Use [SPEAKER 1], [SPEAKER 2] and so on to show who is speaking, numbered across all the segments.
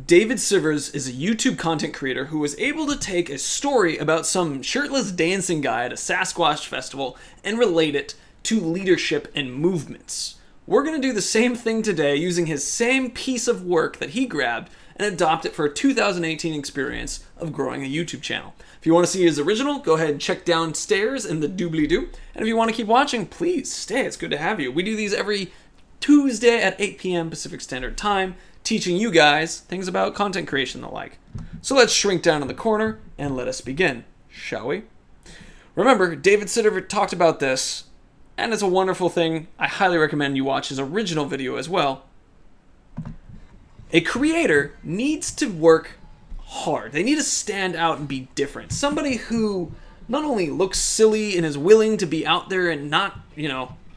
[SPEAKER 1] David Sivers is a YouTube content creator who was able to take a story about some shirtless dancing guy at a Sasquatch festival and relate it to leadership and movements. We're going to do the same thing today using his same piece of work that he grabbed and adopt it for a 2018 experience of growing a YouTube channel. If you want to see his original, go ahead and check downstairs in the doobly-doo. And if you want to keep watching, please stay. It's good to have you. We do these every Tuesday at 8 p.m. Pacific Standard Time, teaching you guys things about content creation and the like. So let's shrink down in the corner and let us begin, shall we? Remember, David Sivers talked about this, and it's a wonderful thing. I highly recommend you watch his original video as well. A creator needs to work hard. They need to stand out and be different. Somebody who not only looks silly and is willing to be out there and not,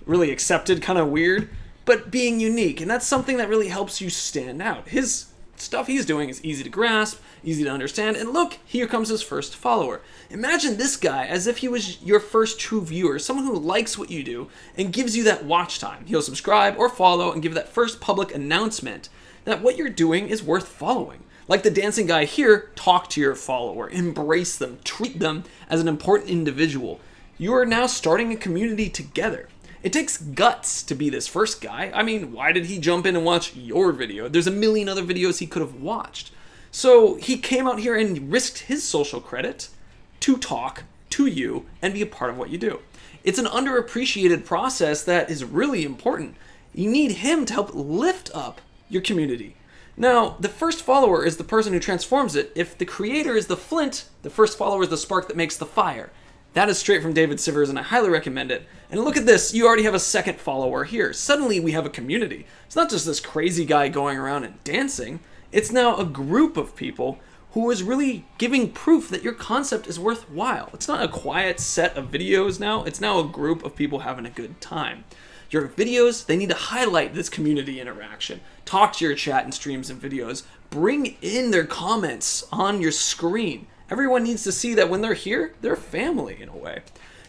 [SPEAKER 1] really accepted, kind of weird, but being unique. And that's something that really helps you stand out. His stuff he's doing is easy to grasp, easy to understand, and look, here comes his first follower. Imagine this guy as if he was your first true viewer, someone who likes what you do and gives you that watch time. He'll subscribe or follow and give that first public announcement that what you're doing is worth following. Like the dancing guy here, talk to your follower, embrace them, treat them as an important individual. You are now starting a community together. It takes guts to be this first guy. I mean, why did he jump in and watch your video? There's a million other videos he could have watched. So he came out here and risked his social credit to talk to you and be a part of what you do. It's an underappreciated process that is really important. You need him to help lift up your community. Now, the first follower is the person who transforms it. If the creator is the flint, the first follower is the spark that makes the fire. That is straight from David Sivers, and I highly recommend it. And look at this, you already have a second follower here. Suddenly we have a community. It's not just this crazy guy going around and dancing. It's now a group of people who is really giving proof that your concept is worthwhile. It's not a quiet set of videos now. It's now a group of people having a good time. Your videos, they need to highlight this community interaction. Talk to your chat and streams and videos. Bring in their comments on your screen. Everyone needs to see that when they're here, they're family in a way.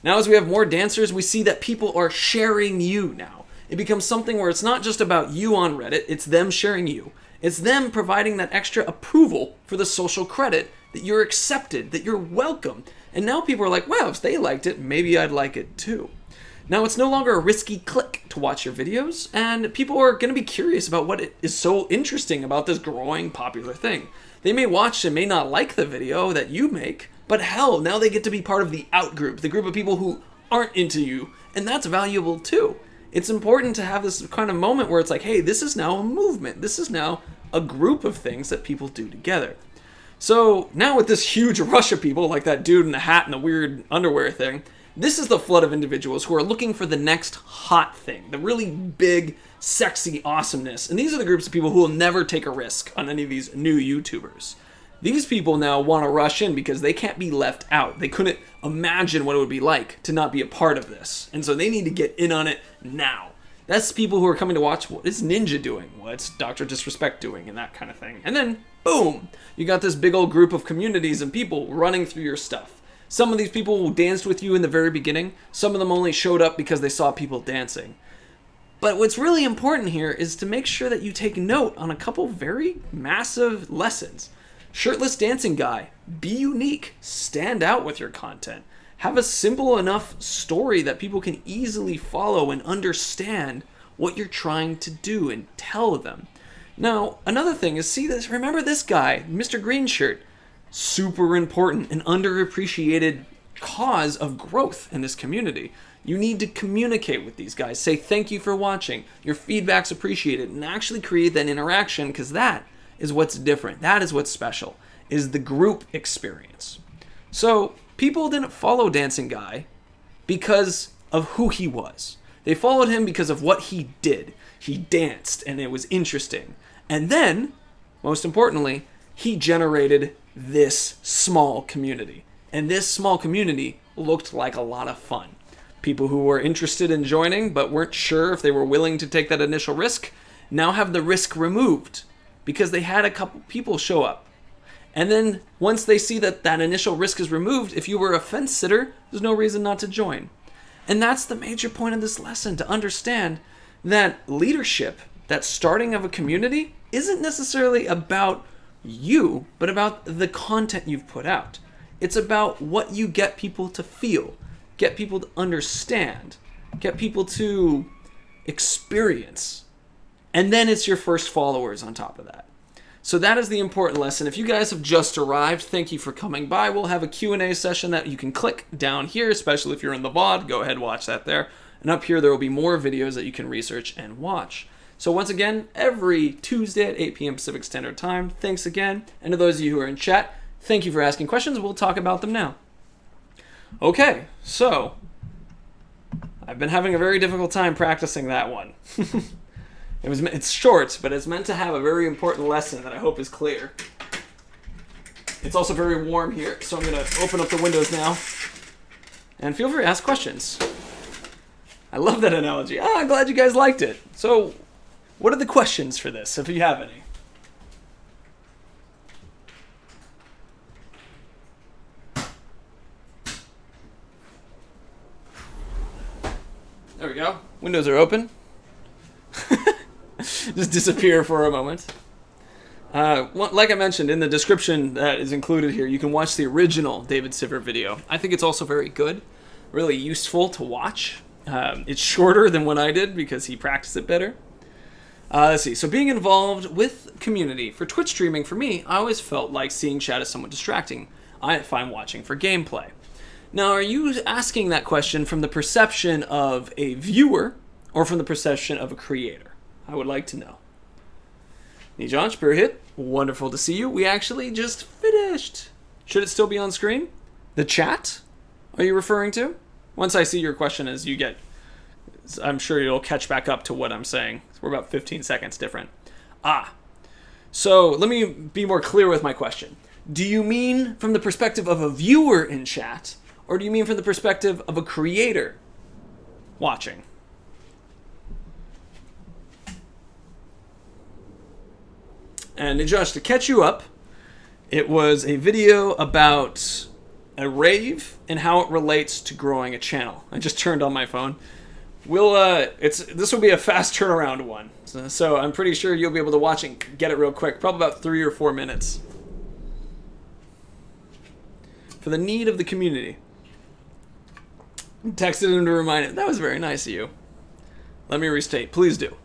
[SPEAKER 1] Now, as we have more dancers, we see that people are sharing you now. It becomes something where it's not just about you on Reddit, it's them sharing you. It's them providing that extra approval for the social credit that you're accepted, that you're welcome. And now people are like, wow, if they liked it, maybe I'd like it too. Now, it's no longer a risky click to watch your videos, and people are going to be curious about what is so interesting about this growing popular thing. They may watch and may not like the video that you make, but hell, now they get to be part of the out group, the group of people who aren't into you, and that's valuable too. It's important to have this kind of moment where it's like, hey, this is now a movement. This is now a group of things that people do together. So now with this huge rush of people, like that dude in the hat and the weird underwear thing, this is the flood of individuals who are looking for the next hot thing, the really big, sexy awesomeness. And these are the groups of people who will never take a risk on any of these new YouTubers. These people now want to rush in because they can't be left out. They couldn't imagine what it would be like to not be a part of this. And so they need to get in on it now. That's people who are coming to watch what is Ninja doing, what's Dr. Disrespect doing, and that kind of thing. And then, boom, you got this big old group of communities and people running through your stuff. Some of these people danced with you in the very beginning. Some of them only showed up because they saw people dancing. But what's really important here is to make sure that you take note on a couple very massive lessons. Shirtless dancing guy, be unique, stand out with your content. Have a simple enough story that people can easily follow and understand what you're trying to do and tell them. Now, another thing is, see this, remember this guy, Mr. Green Shirt. Super important and underappreciated cause of growth in this community. You need to communicate with these guys. Say thank you for watching. Your feedback's appreciated, and actually create that interaction, because that is what's different. That is what's special, is the group experience. So people didn't follow Dancing Guy because of who he was. They followed him because of what he did. He danced, and it was interesting. And then, most importantly, he generated this small community. And this small community looked like a lot of fun. People who were interested in joining but weren't sure if they were willing to take that initial risk now have the risk removed because they had a couple people show up. And then once they see that that initial risk is removed, if you were a fence sitter, there's no reason not to join. And that's the major point of this lesson, to understand that leadership, that starting of a community, isn't necessarily about you, but about the content you've put out. It's about what you get people to feel, get people to understand, get people to experience. And then it's your first followers on top of that. So that is the important lesson. If you guys have just arrived, thank you for coming by. We'll have a Q&A session that you can click down here, especially if you're in the VOD. Go ahead, watch that there. And up here, there will be more videos that you can research and watch. So once again, every Tuesday at 8 p.m. Pacific Standard Time. Thanks again. And to those of you who are in chat, thank you for asking questions. We'll talk about them now. Okay, so I've been having a very difficult time practicing that one. It's short, but it's meant to have a very important lesson that I hope is clear. It's also very warm here, so I'm going to open up the windows now. And feel free to ask questions. I love that analogy. I'm glad you guys liked it. So, what are the questions for this, if you have any? There we go. Windows are open. Just disappear for a moment. Like I mentioned, in the description that is included here, you can watch the original David Sivers video. I think it's also very good, really useful to watch. It's shorter than what I did because he practiced it better. Let's see. So being involved with community for Twitch streaming, for me, I always felt like seeing chat is somewhat distracting if I'm watching for gameplay. Now, are you asking that question from the perception of a viewer or from the perception of a creator? I would like to know. Nijan, Spirit Hit, wonderful to see you. We actually just finished. Should it still be on screen? The chat? Are you referring to? Once I see your question as you get, I'm sure you'll catch back up to what I'm saying. We're about 15 seconds different. So let me be more clear with my question. Do you mean from the perspective of a viewer in chat, or do you mean from the perspective of a creator watching? And Josh, to catch you up, it was a video about a rave and how it relates to growing a channel. I just turned on my phone. This will be a fast turnaround one, so I'm pretty sure you'll be able to watch and get it real quick, probably about 3 or 4 minutes. For the need of the community. Texted him to remind him. That was very nice of you. Let me restate. Please do.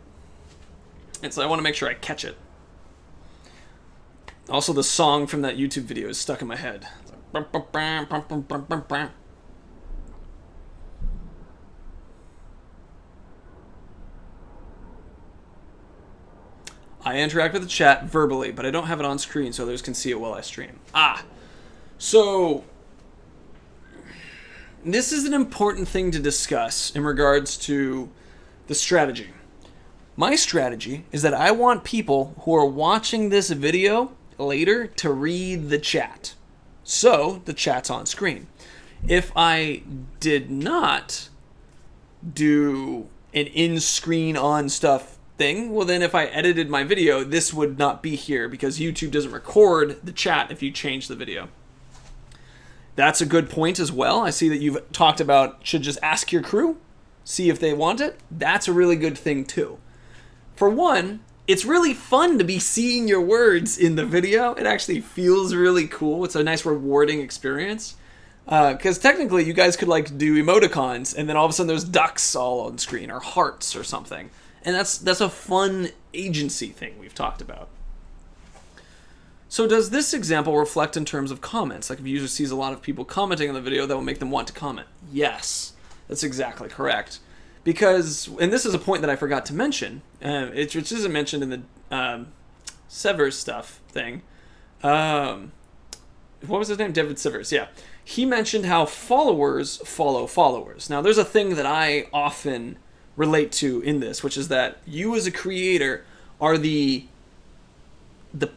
[SPEAKER 1] And so I want to make sure I catch it. Also, the song from that YouTube video is stuck in my head. I interact with the chat verbally, but I don't have it on screen so others can see it while I stream. So this is an important thing to discuss in regards to the strategy. My strategy is that I want people who are watching this video later to read the chat. So the chat's on screen. If I did not do an in-screen on stuff thing, well then if I edited my video, this would not be here because YouTube doesn't record the chat if you change the video. That's a good point as well. I see that you've talked about should just ask your crew, see if they want it. That's a really good thing too. For one, it's really fun to be seeing your words in the video. It actually feels really cool. It's a nice rewarding experience. Because technically you guys could like do emoticons and then all of a sudden there's ducks all on screen or hearts or something. And that's a fun agency thing we've talked about. So does this example reflect in terms of comments? Like if a user sees a lot of people commenting on the video, that will make them want to comment. Yes, that's exactly correct. Because, and this is a point that I forgot to mention, which isn't mentioned in the Sivers stuff thing. What was his name? David Sivers, yeah. He mentioned how followers follow followers. Now, there's a thing that I often relate to in this, which is that you as a creator are the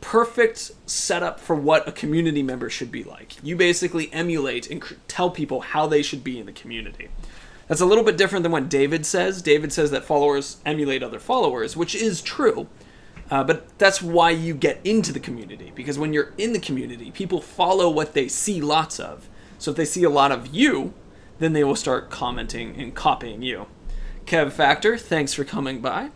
[SPEAKER 1] perfect setup for what a community member should be like. You basically emulate and tell people how they should be in the community. That's a little bit different than what David says. David says that followers emulate other followers, which is true. But that's why you get into the community. Because when you're in the community, people follow what they see lots of. So if they see a lot of you, then they will start commenting and copying you. Kev Factor, thanks for coming by.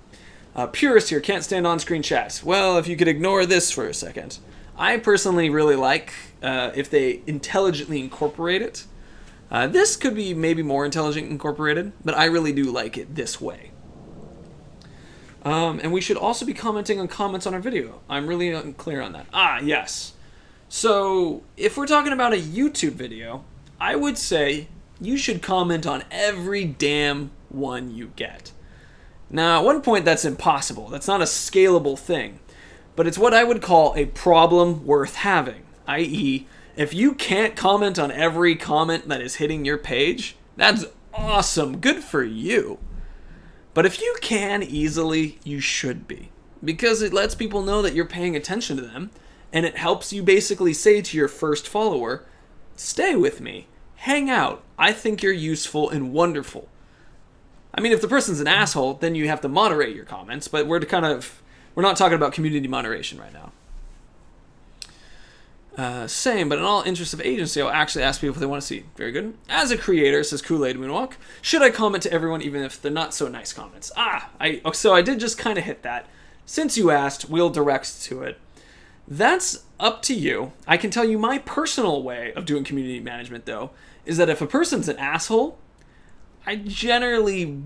[SPEAKER 1] Purist here, can't stand on-screen chats. Well, if you could ignore this for a second. I personally really like if they intelligently incorporate it. This could be maybe more intelligent incorporated, but I really do like it this way. And we should also be commenting on comments on our video. I'm really unclear on that. Yes. So, if we're talking about a YouTube video, I would say you should comment on every damn one you get. Now, at one point, that's impossible. That's not a scalable thing. But it's what I would call a problem worth having. I.e., if you can't comment on every comment that is hitting your page, that's awesome. Good for you. But if you can easily, you should be. Because it lets people know that you're paying attention to them, and it helps you basically say to your first follower, stay with me, hang out, I think you're useful and wonderful. I mean, if the person's an asshole, then you have to moderate your comments, but we're not talking about community moderation right now. Same, but in all interest of agency, I'll actually ask people if they want to see. Very good. As a creator, says Kool-Aid Moonwalk, should I comment to everyone even if they're not so nice comments? So I did just kind of hit that. Since you asked, we'll direct to it. That's up to you. I can tell you my personal way of doing community management, though, is that if a person's an asshole, I generally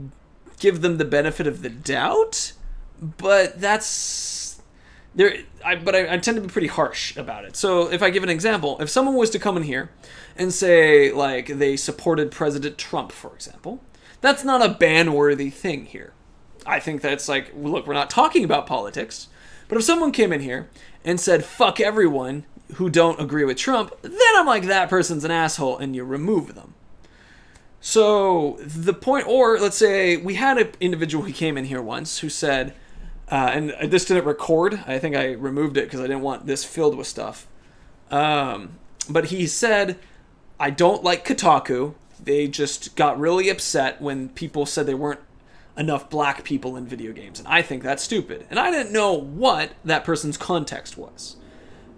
[SPEAKER 1] give them the benefit of the doubt, but I tend to be pretty harsh about it. So if I give an example, if someone was to come in here and say, like, they supported President Trump, for example, that's not a ban-worthy thing here. I think that's like, look, we're not talking about politics, but if someone came in here and said, fuck everyone who don't agree with Trump, then I'm like, that person's an asshole, and you remove them. So the point, or let's say we had an individual who came in here once who said, and this didn't record, I think I removed it because I didn't want this filled with stuff. But he said, I don't like Kotaku. They just got really upset when people said there weren't enough black people in video games. And I think that's stupid. And I didn't know what that person's context was.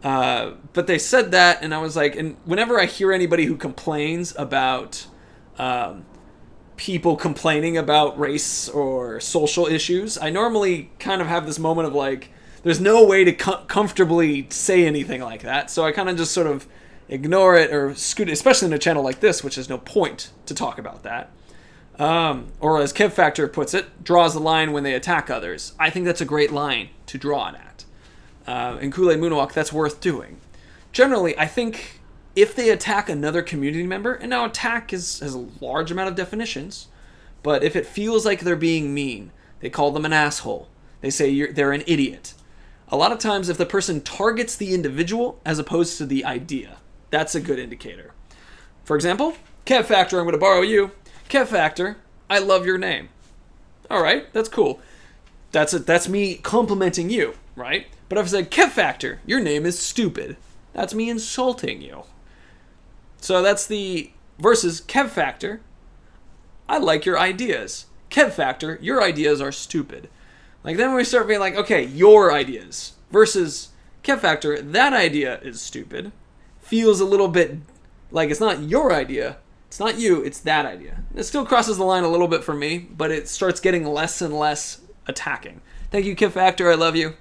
[SPEAKER 1] But they said that, and I was like, and whenever I hear anybody who complains about people complaining about race or social issues, I normally kind of have this moment of like, there's no way to comfortably say anything like that. So I kind of just sort of ignore it or scoot it, especially in a channel like this, which has no point to talk about that. Or as Kev Factor puts it, draws the line when they attack others. I think that's a great line to draw it at. And Kool-Aid Moonwalk, that's worth doing. Generally, I think if they attack another community member, and now attack has a large amount of definitions, but if it feels like they're being mean, they call them an asshole, they say they're an idiot. A lot of times, if the person targets the individual as opposed to the idea, that's a good indicator. For example, Kev Factor, I'm going to borrow you. Kev Factor, I love your name. All right, that's cool. That's me complimenting you, right? But if I said, Kev Factor, your name is stupid, that's me insulting you. So that's the versus Kev Factor, I like your ideas. Kev Factor, your ideas are stupid. Like then we start being like, okay, your ideas versus Kev Factor, that idea is stupid. Feels a little bit like it's not your idea. It's not you, it's that idea. It still crosses the line a little bit for me, but it starts getting less and less attacking. Thank you, Kev Factor, I love you.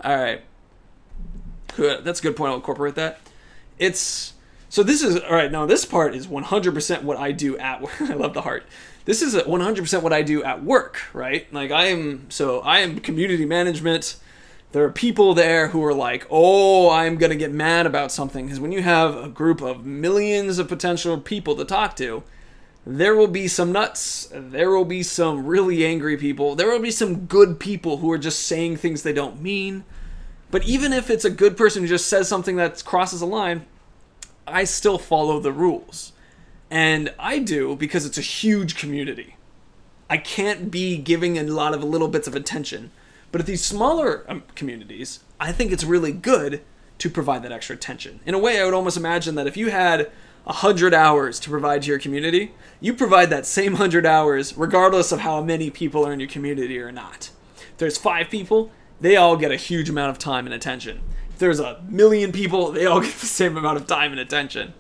[SPEAKER 1] All right. Good. That's a good point. I'll incorporate that. So this is, all right, now this part is 100% what I do at work. I love the heart. This is 100% what I do at work, right? Like I am community management. There are people there who are like, oh, I'm going to get mad about something. Because when you have a group of millions of potential people to talk to, there will be some nuts. There will be some really angry people. There will be some good people who are just saying things they don't mean. But even if it's a good person who just says something that crosses a line, I still follow the rules. And I do because it's a huge community. I can't be giving a lot of little bits of attention. But at these smaller communities, I think it's really good to provide that extra attention. In a way, I would almost imagine that if you had 100 hours to provide to your community, you provide that same 100 hours regardless of how many people are in your community or not. If there's 5 people, they all get a huge amount of time and attention. If there's 1 million people, they all get the same amount of time and attention.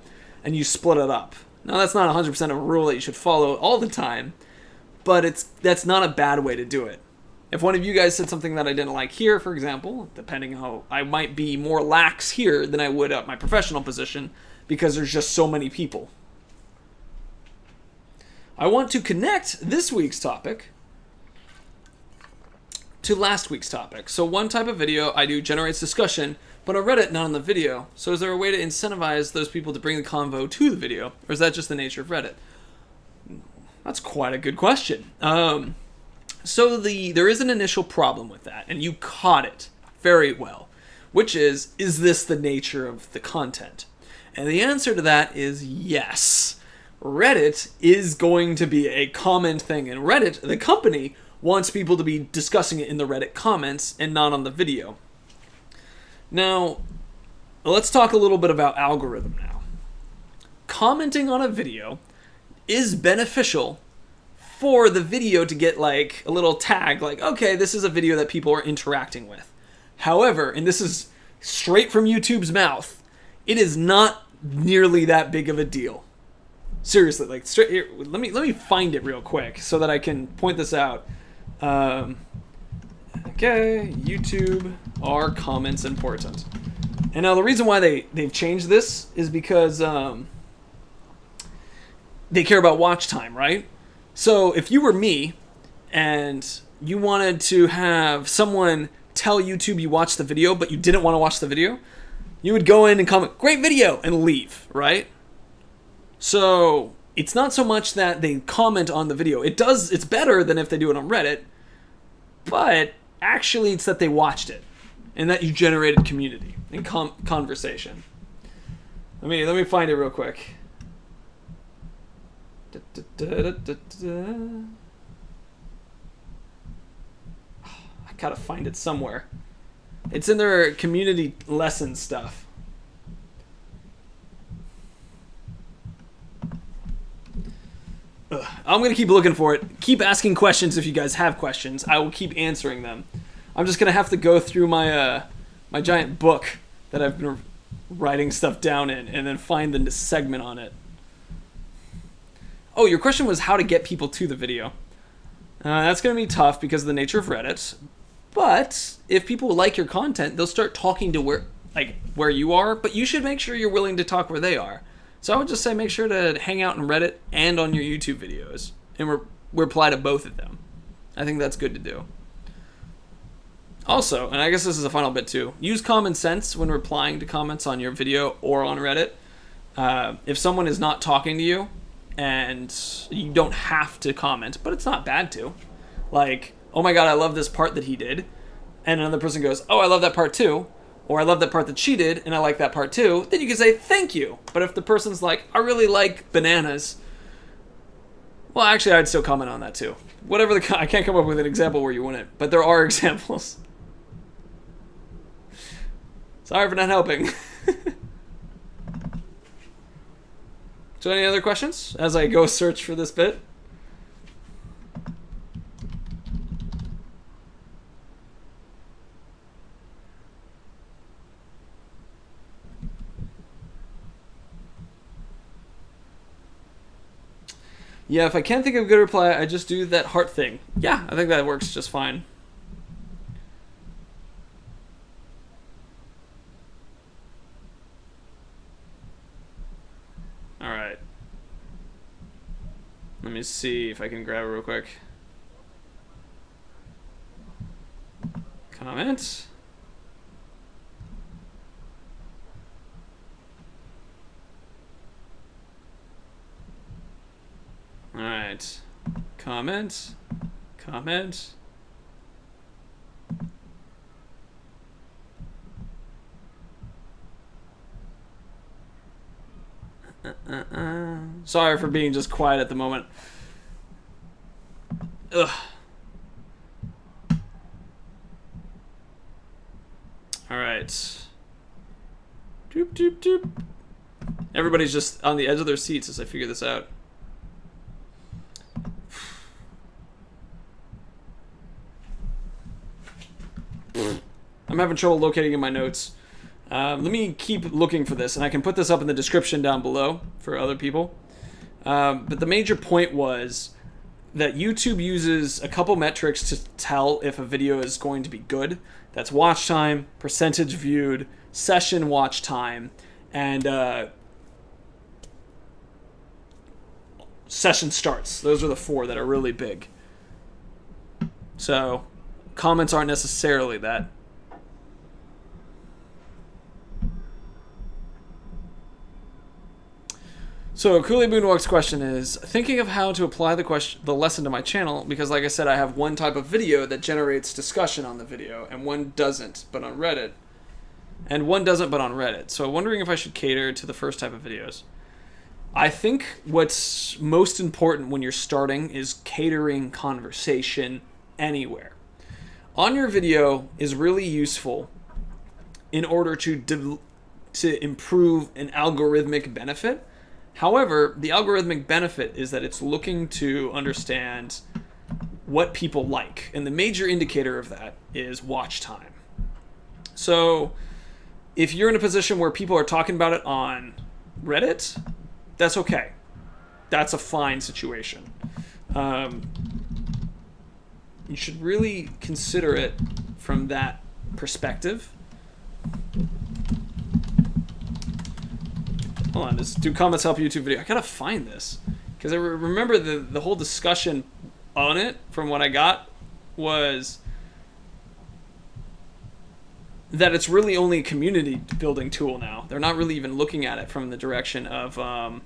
[SPEAKER 1] And you split it up. Now, that's not 100% of a rule that you should follow all the time, but that's not a bad way to do it. If one of you guys said something that I didn't like here, for example, depending how I might be more lax here than I would at my professional position because there's just so many people. I want to connect this week's topic to last week's topic. So one type of video I do generates discussion, but on Reddit, not on the video. So is there a way to incentivize those people to bring the convo to the video? Or is that just the nature of Reddit? That's quite a good question. So there is an initial problem with that, and you caught it very well, which is this the nature of the content? And the answer to that is yes. Reddit is going to be a comment thing, and Reddit, the company, wants people to be discussing it in the Reddit comments and not on the video. Now, let's talk a little bit about algorithm now. Commenting on a video is beneficial for the video to get like a little tag, like, okay, this is a video that people are interacting with. However, and this is straight from YouTube's mouth, it is not nearly that big of a deal. Seriously, like straight here, let me find it real quick so that I can point this out. Okay, YouTube, are comments important? And now the reason why they've changed this is because they care about watch time, right? So if you were me and you wanted to have someone tell YouTube you watched the video, but you didn't want to watch the video, you would go in and comment, great video, and leave, right? So it's not so much that they comment on the video. It's better than if they do it on Reddit, but actually it's that they watched it and that you generated community and conversation. Let me find it real quick. I gotta find it somewhere. It's in their community lesson stuff. I'm gonna keep looking for it. Keep asking questions if you guys have questions. I will keep answering them. I'm just gonna have to go through my my giant book that I've been writing stuff down in and then find the segment on it. Oh, your question was how to get people to the video. That's going to be tough because of the nature of Reddit. But if people like your content, they'll start talking to where you are. But you should make sure you're willing to talk where they are. So I would just say make sure to hang out on Reddit and on your YouTube videos. And reply to both of them. I think that's good to do. Also, and I guess this is a final bit too, use common sense when replying to comments on your video or on Reddit. If someone is not talking to you, and you don't have to comment, but it's not bad to. Like, oh my god, I love this part that he did. And another person goes, oh, I love that part too. Or I love that part that she did, and I like that part too. Then you can say, thank you. But if the person's like, I really like bananas, well, actually, I'd still comment on that too. Whatever I can't come up with an example where you wouldn't, but there are examples. Sorry for not helping. So any other questions as I go search for this bit? Yeah, if I can't think of a good reply, I just do that heart thing. Yeah, I think that works just fine. Alright. Let me see if I can grab it real quick. Comment. Alright. Comment. Comment. Sorry for being just quiet at the moment. Ugh. Alright. Doop, doop, doop. Everybody's just on the edge of their seats as I figure this out. I'm having trouble locating in my notes. Let me keep looking for this, and I can put this up in the description down below for other people. But the major point was that YouTube uses a couple metrics to tell if a video is going to be good. That's watch time, percentage viewed, session watch time, and session starts. Those are the 4 that are really big. So comments aren't necessarily that. So Cooley Moonwalk's question is, thinking of how to apply the lesson to my channel, because like I said, I have one type of video that generates discussion on the video, and one doesn't, but on Reddit. So wondering if I should cater to the first type of videos. I think what's most important when you're starting is catering conversation anywhere. On your video is really useful in order to improve an algorithmic benefit. However, the algorithmic benefit is that it's looking to understand what people like. And the major indicator of that is watch time. So if you're in a position where people are talking about it on Reddit, that's okay. That's a fine situation. You should really consider it from that perspective. Hold on, do comments help YouTube video? I gotta find this, because I remember the whole discussion on it from what I got was that it's really only a community building tool now. They're not really even looking at it from the direction of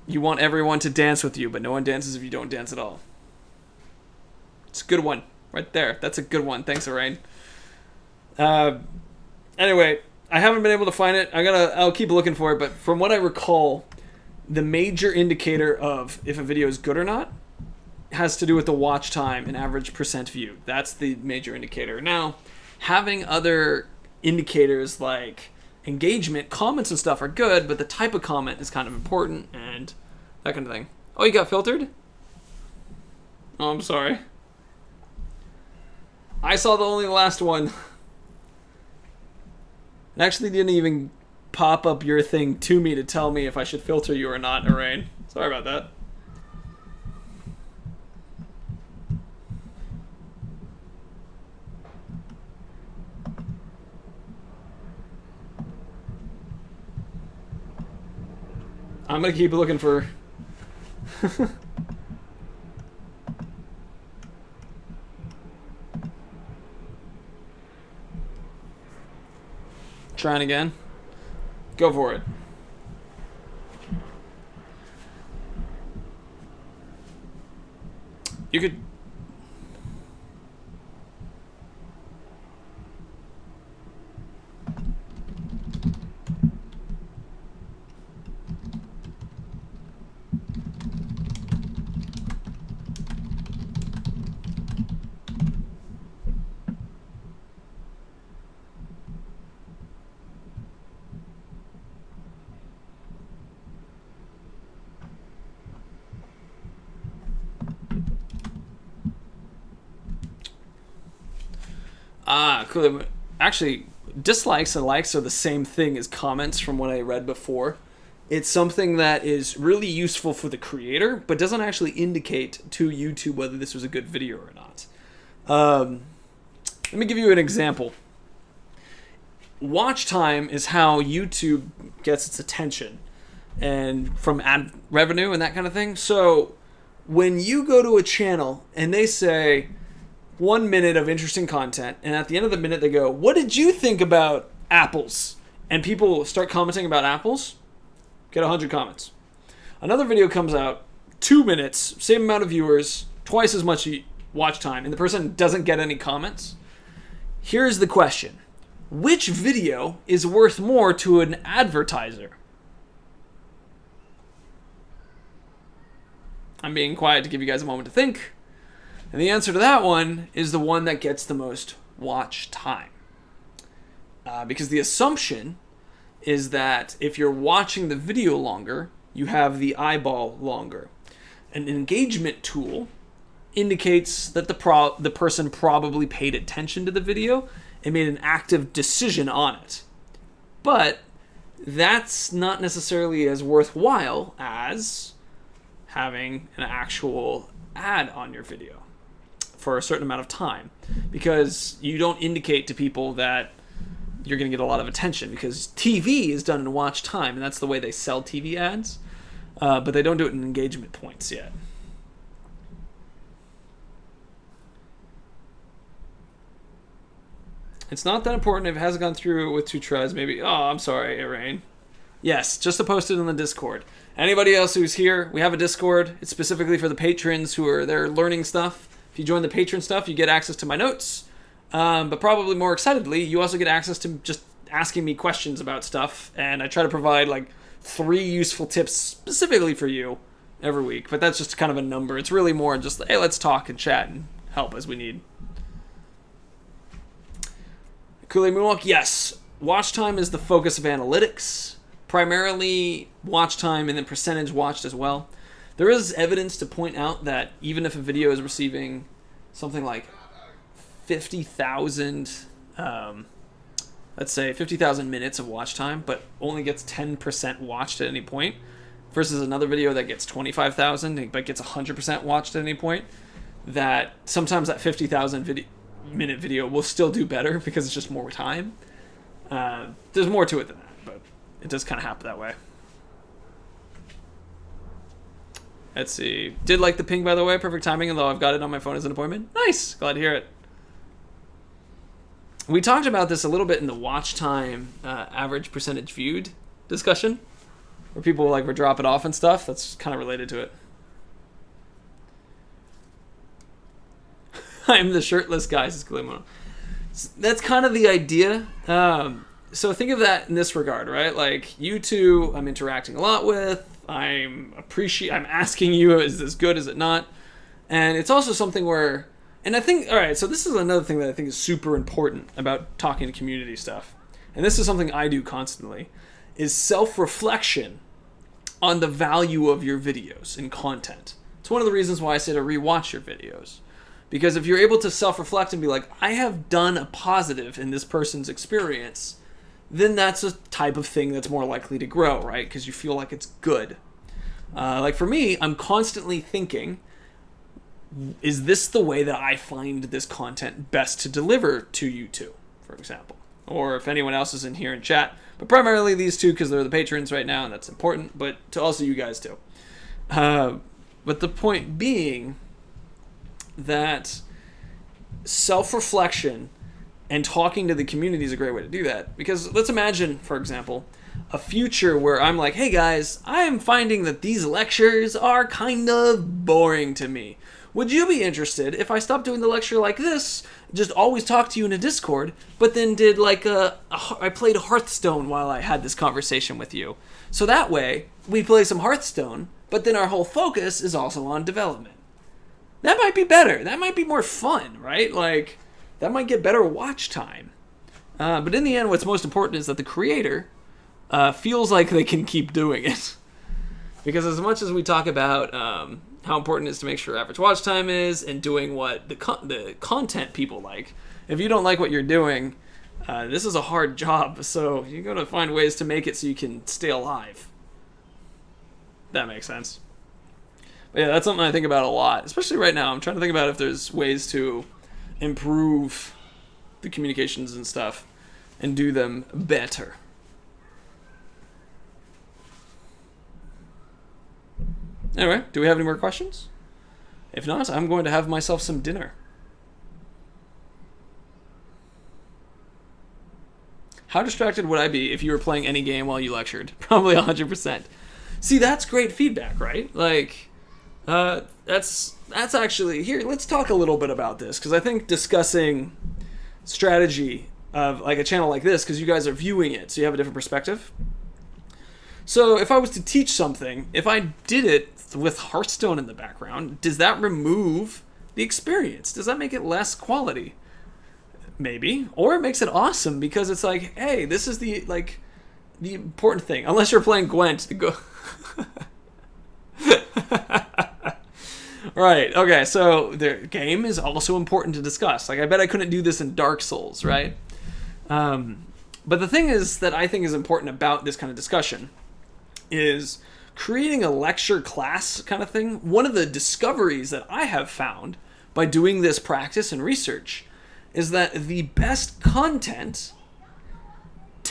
[SPEAKER 1] you want everyone to dance with you, but no one dances if you don't dance at all. It's a good one right there. That's a good one. Thanks, Arain. Anyway, I haven't been able to find it. I'll keep looking for it, but from what I recall, the major indicator of if a video is good or not has to do with the watch time and average percent view. That's the major indicator. Now, having other indicators like engagement, comments and stuff are good, but the type of comment is kind of important and that kind of thing. Oh, you got filtered? Oh, I'm sorry. I saw the last one. It actually didn't even pop up your thing to me to tell me if I should filter you or not, Arain. Sorry about that. I'm gonna keep looking for... Trying again. Go for it. You could... Cool. Actually, dislikes and likes are the same thing as comments from what I read before. It's something that is really useful for the creator, but doesn't actually indicate to YouTube whether this was a good video or not. Let me give you an example. Watch time is how YouTube gets its attention and from ad revenue and that kind of thing. So when you go to a channel and they say 1 minute of interesting content, and at the end of the minute they go, what did you think about apples? And people start commenting about apples, get 100 comments. Another video comes out, 2 minutes, same amount of viewers, twice as much watch time, and the person doesn't get any comments. Here's the question. Which video is worth more to an advertiser? I'm being quiet to give you guys a moment to think. And the answer to that one is the one that gets the most watch time. Because the assumption is that if you're watching the video longer, you have the eyeball longer. An engagement tool indicates that the person probably paid attention to the video and made an active decision on it. But that's not necessarily as worthwhile as having an actual ad on your video for a certain amount of time, because you don't indicate to people that you're going to get a lot of attention, because TV is done in watch time, and that's the way they sell TV ads, but they don't do it in engagement points yet. It's not that important if it hasn't gone through with 2 tries, maybe. Oh, I'm sorry, Irain. Yes, just to post it in the Discord. Anybody else who's here, we have a Discord. It's specifically for the patrons who are there learning stuff. If you join the patron stuff, you get access to my notes. But probably more excitedly, you also get access to just asking me questions about stuff. And I try to provide like 3 useful tips specifically for you every week. But that's just kind of a number. It's really more just, hey, let's talk and chat and help as we need. Kool-Aid Moonwalk, yes. Watch time is the focus of analytics. Primarily watch time and then percentage watched as well. There is evidence to point out that even if a video is receiving something like 50,000, let's say 50,000 minutes of watch time, but only gets 10% watched at any point, versus another video that gets 25,000 but gets 100% watched at any point, that sometimes that 50,000 minute video will still do better because it's just more time. There's more to it than that, but it does kind of happen that way. Let's see. Did like the ping, by the way. Perfect timing, although I've got it on my phone as an appointment. Nice. Glad to hear it. We talked about this a little bit in the watch time average percentage viewed discussion, where people like would drop it off and stuff. That's kind of related to it. I'm the shirtless guy, says Kalimono. That's kind of the idea. So think of that in this regard, right? Like, you two, I'm interacting a lot with. I'm asking you, is this good, is it not? And it's also something where, and I think, all right, so this is another thing that I think is super important about talking to community stuff. And this is something I do constantly, is self-reflection on the value of your videos and content. It's one of the reasons why I say to rewatch your videos. Because if you're able to self-reflect and be like, I have done a positive in this person's experience, then that's a type of thing that's more likely to grow, right? Because you feel like it's good. Like for me, I'm constantly thinking, is this the way that I find this content best to deliver to you two, for example? Or if anyone else is in here in chat, but primarily these two because they're the patrons right now, and that's important, but to also you guys too. But the point being that self-reflection and talking to the community is a great way to do that. Because let's imagine, for example, a future where I'm like, hey guys, I am finding that these lectures are kind of boring to me. Would you be interested if I stopped doing the lecture like this, just always talk to you in a Discord, but then did like I played Hearthstone while I had this conversation with you. So that way, we play some Hearthstone, but then our whole focus is also on development. That might be better. That might be more fun, right? Like, that might get better watch time. But in the end, what's most important is that the creator feels like they can keep doing it. Because as much as we talk about how important it is to make sure average watch time is and doing what the content people like, if you don't like what you're doing, this is a hard job. So you got to find ways to make it so you can stay alive. That makes sense. But yeah, that's something I think about a lot, especially right now. I'm trying to think about if there's ways to improve the communications and stuff and do them better. Anyway, do we have any more questions? If not, I'm going to have myself some dinner. How distracted would I be if you were playing any game while you lectured? Probably 100%. See, that's great feedback, right? Like, that's actually, here, let's talk a little bit about this, because I think discussing strategy of like a channel like this, because you guys are viewing it, so you have a different perspective. So if I was to teach something, if I did it with Hearthstone in the background, does that remove the experience? Does that make it less quality? Maybe. Or it makes it awesome because it's like, hey, this is the important thing. Unless you're playing Gwent to go. Right, okay, so the game is also important to discuss. Like, I bet I couldn't do this in Dark Souls, right? But the thing is that I think is important about this kind of discussion is creating a lecture class kind of thing, one of the discoveries that I have found by doing this practice and research is that the best content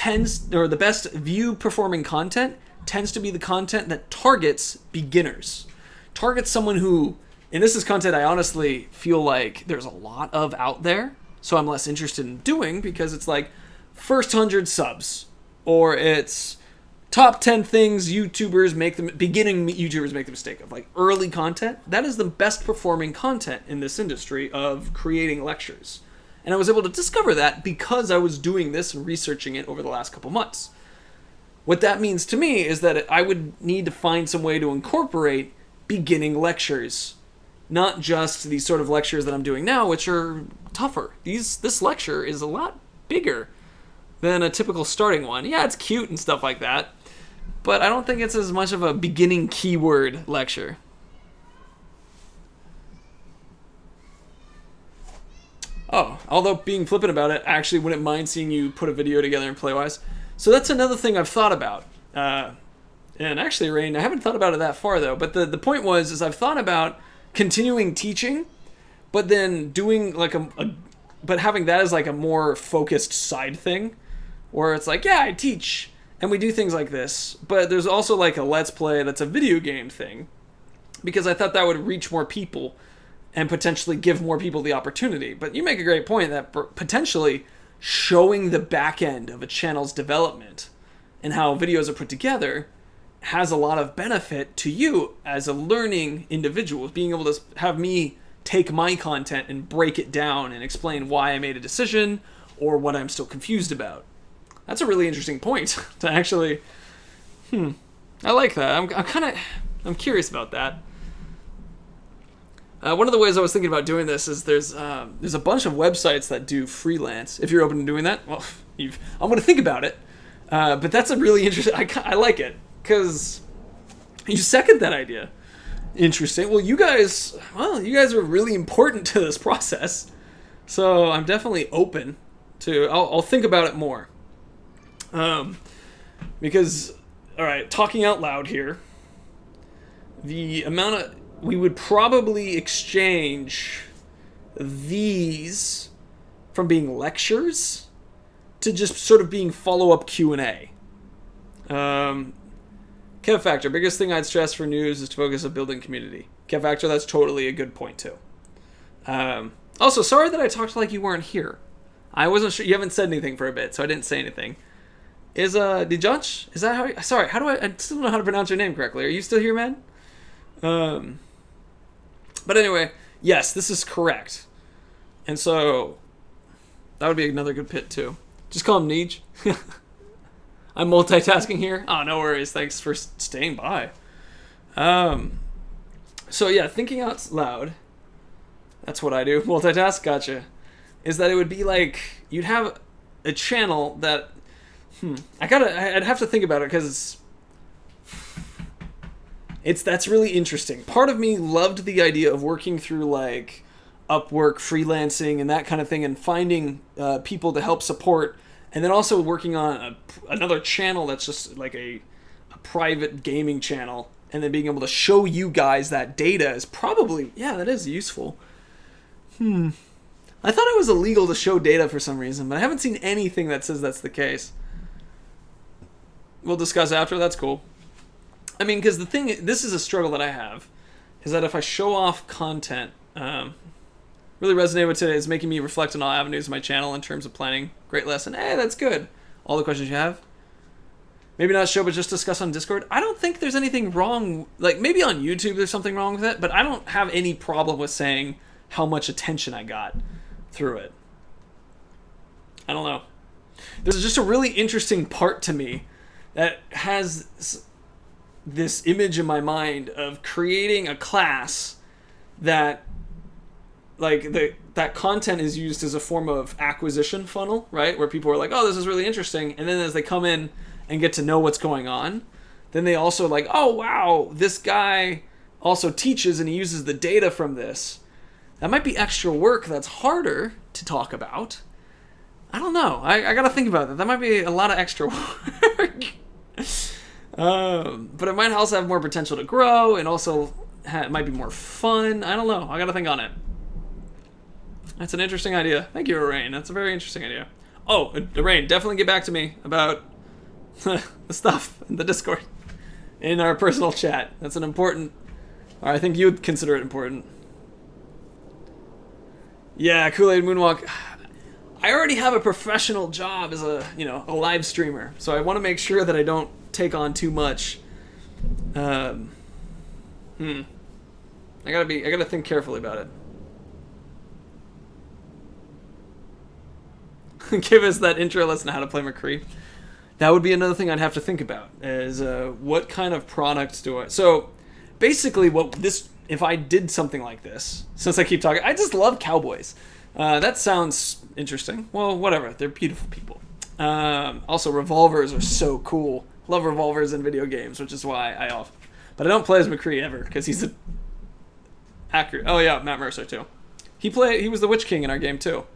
[SPEAKER 1] the best view performing content tends to be the content that targets beginners. Targets someone who, and this is content I honestly feel like there's a lot of out there, so I'm less interested in doing, because it's like first 100 subs, or it's top 10 things beginning YouTubers make the mistake of, like early content. That is the best performing content in this industry of creating lectures. And I was able to discover that because I was doing this and researching it over the last couple months. What that means to me is that I would need to find some way to incorporate beginning lectures, not just these sort of lectures that I'm doing now, which are tougher. This lecture is a lot bigger than a typical starting one. Yeah, it's cute and stuff like that, but I don't think it's as much of a beginning keyword lecture. Oh, although being flippant about it, I actually wouldn't mind seeing you put a video together in Playwise. So that's another thing I've thought about. And actually, Rain, I haven't thought about it that far, though. But the point is I've thought about continuing teaching, but then doing like but having that as like a more focused side thing, where it's like, yeah, I teach, and we do things like this, but there's also like a Let's Play that's a video game thing, because I thought that would reach more people and potentially give more people the opportunity. But you make a great point that potentially showing the back end of a channel's development and how videos are put together has a lot of benefit to you as a learning individual. Being able to have me take my content and break it down and explain why I made a decision or what I'm still confused about. That's a really interesting point to actually, I like that. I'm curious about that. One of the ways I was thinking about doing this is there's a bunch of websites that do freelance. If you're open to doing that, well, I'm going to think about it. But that's a really interesting. I like it because you second that idea. Interesting. Well, you guys are really important to this process, so I'm definitely open to. I'll think about it more. Because, all right, talking out loud here. The amount of we would probably exchange these from being lectures to just sort of being follow-up Q&A. Kev Factor, biggest thing I'd stress for news is to focus on building community. Kev Factor, that's totally a good point too. Also, sorry that I talked like you weren't here. I wasn't sure, you haven't said anything for a bit, so I didn't say anything. Is that how, sorry, I still don't know how to pronounce your name correctly. Are you still here, man? But anyway, yes, this is correct. And so, that would be another good pit, too. Just call him Neej. I'm multitasking here. Oh, no worries. Thanks for staying by. So, yeah, thinking out loud. That's what I do. Multitask? Gotcha. Is that it would be like, you'd have a channel that... I'd have to think about it, because that's really interesting. Part of me loved the idea of working through like Upwork, freelancing, and that kind of thing, and finding people to help support, and then also working on another channel that's just like a private gaming channel, and then being able to show you guys that data is probably, yeah, that is useful. I thought it was illegal to show data for some reason, but I haven't seen anything that says that's the case. We'll discuss after, that's cool. I mean, because this is a struggle that I have, is that if I show off content, really resonated with today is making me reflect on all avenues of my channel in terms of planning. Great lesson. Hey, that's good. All the questions you have. Maybe not show, but just discuss on Discord. I don't think there's anything wrong. Like, maybe on YouTube there's something wrong with it, but I don't have any problem with saying how much attention I got through it. I don't know. There's just a really interesting part to me that has this image in my mind of creating a class that like that content is used as a form of acquisition funnel, right? Where people are like, oh, this is really interesting. And then as they come in and get to know what's going on, then they also like, oh, wow, this guy also teaches and he uses the data from this. That might be extra work that's harder to talk about. I don't know. I got to think about that. That might be a lot of extra work. But it might also have more potential to grow, and also it might be more fun. I don't know. I gotta think on it. That's an interesting idea. Thank you, Rain. That's a very interesting idea. Oh, Rain, definitely get back to me about the stuff in the Discord, in our personal chat. That's an important, or I think you'd consider it important. Yeah, Kool-Aid Moonwalk. I already have a professional job as a live streamer, so I want to make sure that I don't take on too much. I gotta think carefully about it. Give us that intro lesson on how to play McCree. That would be another thing I'd have to think about, is what kind of product do I... So, basically, if I did something like this, since I keep talking, I just love cowboys. That sounds interesting. Well, whatever. They're beautiful people. Also, revolvers are so cool. Love revolvers in video games, which is why I off. But I don't play as McCree ever, because he's accurate. Oh yeah, Matt Mercer too. He was the Witch King in our game too.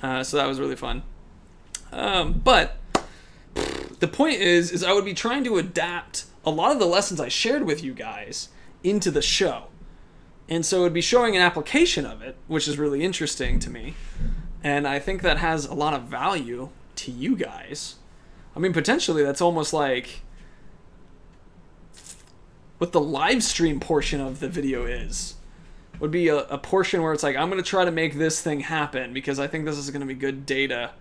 [SPEAKER 1] So that was really fun. But the point is I would be trying to adapt a lot of the lessons I shared with you guys into the show. And so it would be showing an application of it, which is really interesting to me. And I think that has a lot of value to you guys. I mean, potentially that's almost like what the live stream portion of the video is. Would be a portion where it's like, I'm going to try to make this thing happen because I think this is going to be good data.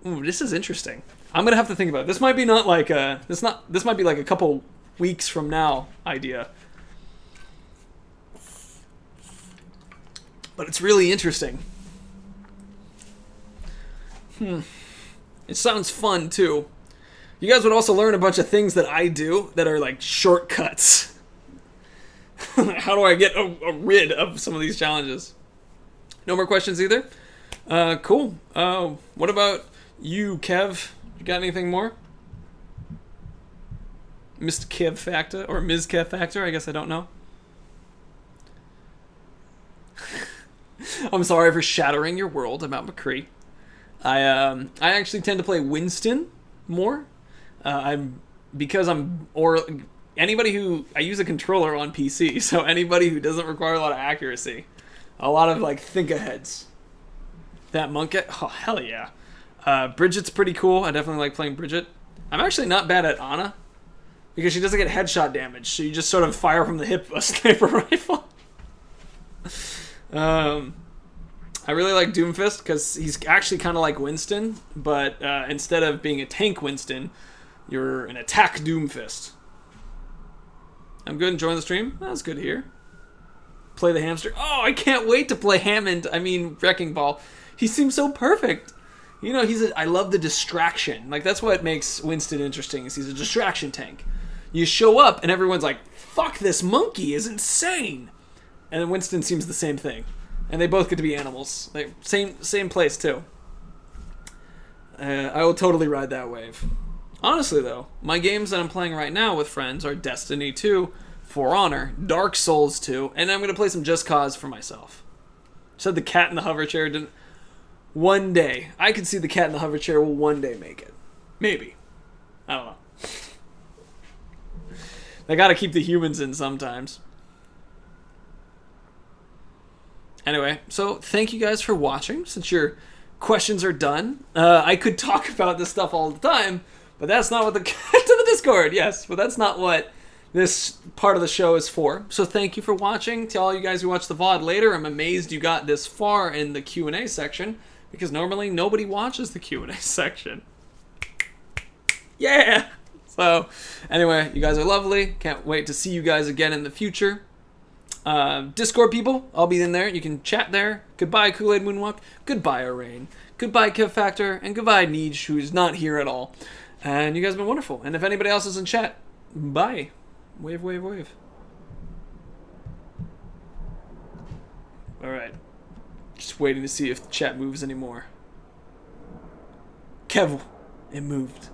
[SPEAKER 1] Ooh, this is interesting. I'm going to have to think about it. This might be not like this might be like a couple weeks from now idea. But it's really interesting. It sounds fun too. You guys would also learn a bunch of things that I do that are like shortcuts. How do I get rid of some of these challenges? No more questions either? Cool. What about you, Kev? You got anything more? Mr. Kev Factor, or Ms. Kev Factor, I guess I don't know. I'm sorry for shattering your world about McCree. I actually tend to play Winston more. Anybody who... I use a controller on PC, so anybody who doesn't require a lot of accuracy. A lot of, like, think-aheads. That monk... Oh, hell yeah. Bridget's pretty cool. I definitely like playing Bridget. I'm actually not bad at Anna, because she doesn't get headshot damage, so you just sort of fire from the hip a sniper rifle. I really like Doomfist, because he's actually kind of like Winston, but instead of being a tank Winston, you're an attack Doomfist. I'm good enjoying the stream. That's good to hear. Play the hamster. Oh, I can't wait to play Wrecking Ball. He seems so perfect. You know, I love the distraction. Like, that's what makes Winston interesting, is he's a distraction tank. You show up, and everyone's like, fuck, this monkey is insane. And then Winston seems the same thing. And they both get to be animals. Like, same place, too. I will totally ride that wave. Honestly, though, my games that I'm playing right now with friends are Destiny 2, For Honor, Dark Souls 2, and I'm going to play some Just Cause for myself. Said the cat in the hover chair didn't... One day. I could see the cat in the hover chair will one day make it. Maybe. I don't know. They got to keep the humans in sometimes. Anyway, so thank you guys for watching. Since your questions are done, I could talk about this stuff all the time, but that's not what to the Discord, yes, but that's not what this part of the show is for. So thank you for watching. To all you guys who watch the VOD later, I'm amazed you got this far in the Q&A section, because normally nobody watches the Q&A section. Yeah! So, anyway, you guys are lovely. Can't wait to see you guys again in the future. Discord people, I'll be in there. You can chat there. Goodbye, Kool-Aid Moonwalk. Goodbye, Arain. Goodbye, Kev Factor. And goodbye, Neej, who's not here at all. And you guys have been wonderful. And if anybody else is in chat, bye. Wave, wave, wave. Alright. Just waiting to see if the chat moves anymore. Kev, it moved.